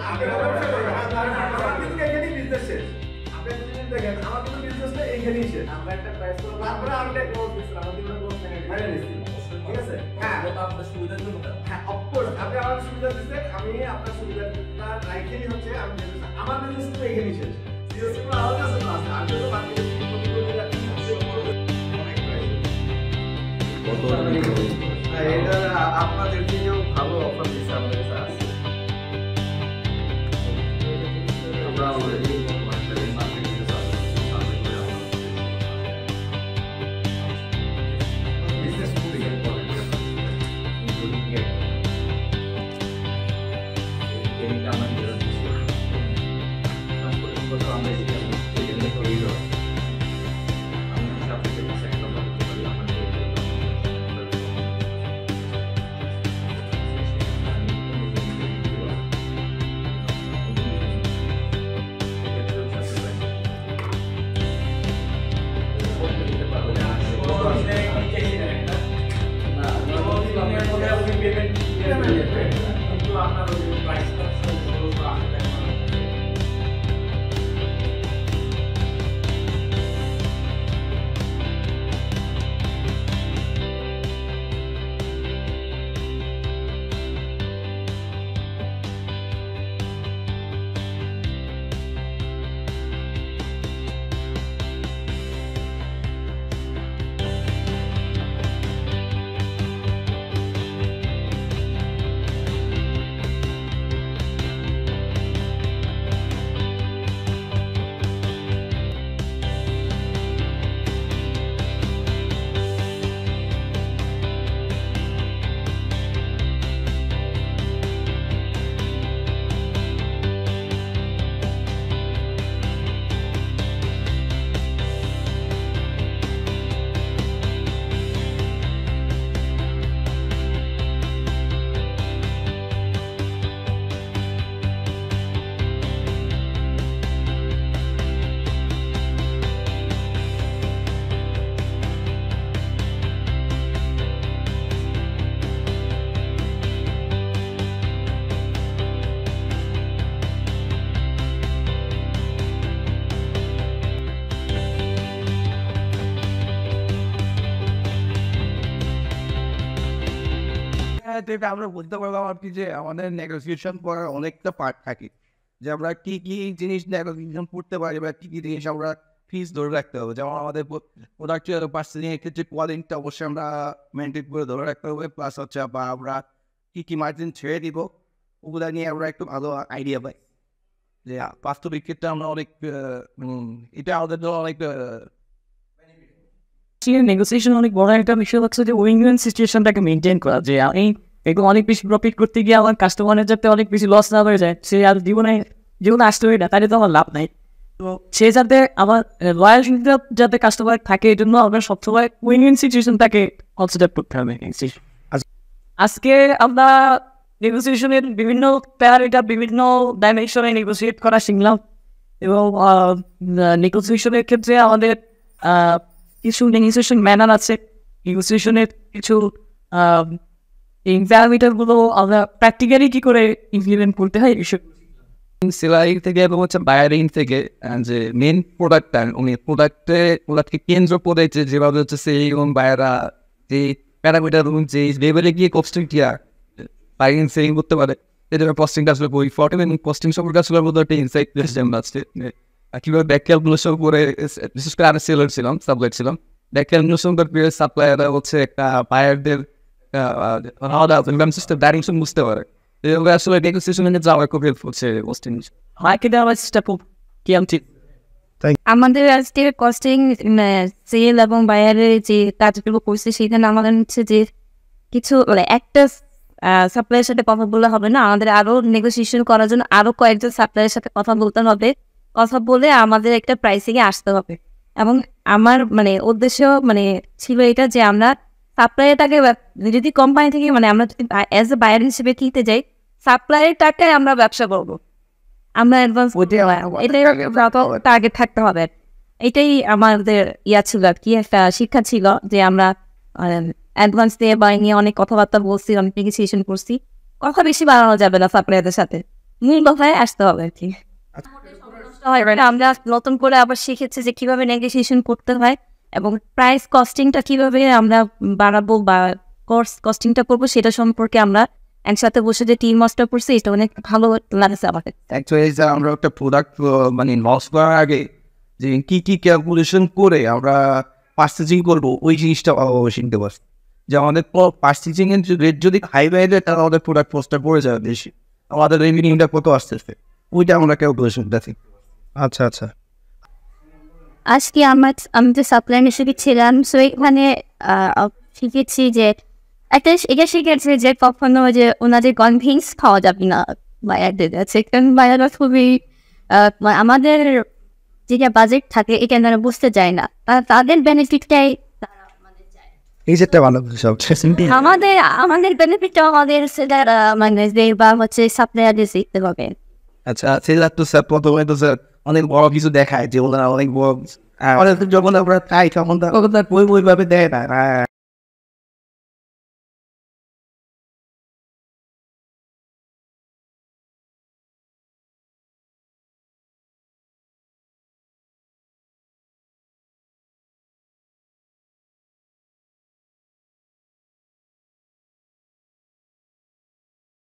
আমার কিন্তু এখানেই বিজনেস শেষ। আপনি যদি দেখেন আমার কিন্তু বিজনেসটা এখানেই শেষ। আমরা একটা প্রাইস করব, তারপরে আমরা ক্লোজ দিছি, আমাদের জন্য ক্লোজ থাকে ঠিক আছে। হ্যাঁ ওটা আপনার সুবিধার জন্য। হ্যাঁ অফকোর্স আপনি আমার সুবিধা দিচ্ছেন, আমি আপনার সুবিধাটা রাইখেই হচ্ছে আমি আমার বিজনেস তো এখানেই শেষ। সিরিয়াসলি আমার কাছে না আছে, আমি তো বাকি এটা আপনাদের থেকেও ভালো অফার দিচ্ছে আমাদের কাছে আছে। আমরা অলরেডি বিজনেস খুবই ইম্পর্টেন্ট আমরা বলতে পারলাম আর কি যে আমাদের নেগোসিয়েশন করার অনেকটা পার্ট থাকে, যে আমরা কি কি জিনিস নেগোসিয়েশন করতে পারি বা কি কি জিনিস আমরা ফিস ধরে রাখতে হবে। যেমন আমাদের প্রোডাক্টের পার্সেন্টের ক্ষেত্রে কোয়ালিটিটা অবশ্যই আমরা মেনটেন করে ধরে রাখতে হবে, প্লাস হচ্ছে বা আমরা কি কি মার্জিন ছেড়ে দিব ওগুলা নিয়ে আমরা একটু ভালো আইডিয়া পাই, যে বাস্তবিক ক্ষেত্রে আমরা অনেক এটা আমাদের জন্য অনেক নেগোসিয়েশন অনেক বড় একটা বিষয় হচ্ছে যে উইন-উইন সিচুয়েশনটাকে মেনটেন করা, যে আমি একটু অনেক বেশি প্রফিট করতে গিয়ে আমার কাস্টমারের যাতে অনেক বেশি লস না হয়ে যায়, সে আর জীবনে আসতে হবে না, তাহলে তো আমার লাভ নাই। তো সে যাতে আমার লয়ালটিটা যাতে কাস্টমার থাকে, এই জন্য আমরা সবসময় উইন-উইন সিচুয়েশনটাকে কনসিডার করতে হবে। আজকে আমরা নেগোসিয়েশনের বিভিন্ন প্যারামিটার বিভিন্ন ডাইমেনশনে নেগোসিয়েট করা শিখলাম, এবং নেগোসিয়েশনের ক্ষেত্রে আমাদের কিছু নেগোসিয়েশন ম্যানার আছে, নেগোসিয়েশনের কিছু এই প্যারামিটারগুলো আমরা প্র্যাকটিক্যালি কী করে ইমপ্লিমেন্ট করতে হয় এইসব সেলারিং থেকে এবং হচ্ছে বায়ারিং থেকে যে মেন প্রোডাক্টটা উনি প্রোডাক্টকে কেন্দ্র করে যেভাবে হচ্ছে সেই এবং বায়ারা যে প্যারামিটার যে লেভেলে গিয়ে কস্টিংটা বায়ারিং সেলিং করতে পারে, এই জন্য কস্টিংটা আসলে বই ফর্টেন এবং কস্টিং সম্পর্কে আসলে মধ্যে একটা ইনসাইট আছে কীভাবে ব্যাক ক্যালকুলেশন করে, বিশেষ করে আমি সেলার ছিলাম, সাপ্লাই ছিলাম, ব্যাক ক্যালকুলেশন করে সাপ্লাইয়াররা হচ্ছে একটা বায়ারদের সিস্টেম ডাইরেকশন বুঝতে পারে। আসলে নেগোসিয়েশনে যাওয়া খুব হেল্প হচ্ছে কস্টিং মার্কেটে আমার চেষ্টা খুব কি আমি আমাদের আজকে কস্টিং সেল এবং বায়ারের যে কাজগুলো করছে সেখানে আমাদের হচ্ছে যে কিছু একটা সাপ্লাইয়ের সাথে কথা বললে হবে না, আমাদের আরো নেগোসিয়েশন করার জন্য আরো কয়েকজন সাপ্লাইয়ের সাথে কথা বলতে হবে, কথা বলে আমাদের একটা প্রাইসিংয়ে আসতে হবে। এবং আমার উদ্দেশ্য ছিল এটা যে আমরা সাপ্লাইয়ারটাকে যদি কোম্পানি থেকে আমরা যদি অ্যাজ এ বায়ার হিসেবে কিনতে যাই, সাপ্লাইয়ের টাকায় আমরা ব্যবসা করবো, আমরা অ্যাডভান্স এটাই টার্গেট থাকতে হবে। এটাই আমাদের ছিল আর কি, একটা শিক্ষা ছিল যে আমরা অ্যাডভান্স দিয়ে বাই নিয়ে অনেক কথাবার্তা বলছি, অনেক নেগোসিয়েশন করছি। কথা বেশি বাড়ানো যাবে না সাপ্লাইয়ারদের সাথে, মূল কথায় আসতে হবে আর কি। হয় না, আমরা নতুন করে আবার শিখেছি যে কিভাবে নেগোসিয়েশন করতে হয় এবং প্রাইস কস্টিংটা কিভাবে আমরা বাড়াবো বা কস্টিংটা করবো সেটা সম্পর্কে আমরা একসাথে বসে যে টিম মাস্টার করছি এটা অনেক ভালো লাগছে আমাকে। অ্যাকচুয়ালি স্যার আমরা একটা প্রোডাক্ট মানে লস করার আগে যে কি ক্যালকুলেশন করে আমরা পার্চেসিং করবো ওই জিনিসটা ভালোভাবে শিখতে পারছি। যে আমাদের পার্চেসিং এর রেট যদি হাই হয়ে যায় তাহলে আমাদের প্রোডাক্ট কস্টটা পড়ে যাবে বেশি, আমাদের রেভিনিউটা কত আসতেছে ওইটা আমরা ক্যালকুলেশনটা শিখতে পারছি। আচ্ছা আচ্ছা, আজকে আমি যে সাপ্লাই হিসেবে ছিলাম, সো এখানে শিখেছি যে এটা শিখেছি যে কখনো যে ওনাদের কনভিন্স খাওয়া যাবে না বায়ারদের কাছে, কারণ বায়াররা খুবই আমাদের যেটা বাজেট থাকে এটা তারা বুঝতে চায় না, তাদের বেনিফিটটাই এই যেটা ভালো সব আমাদের বেনিফিটটা আমাদের সেটা মানে যে বা হচ্ছে সাপ্লায়ারদের শিখতে হবে। আচ্ছা সেটা তো স্যার প্রথমে তো স্যার অনেক বড় কিছু দেখায় যে ওনারা অনেক বড়, যখন আমরা চাই তখন ওইভাবে দেয় না।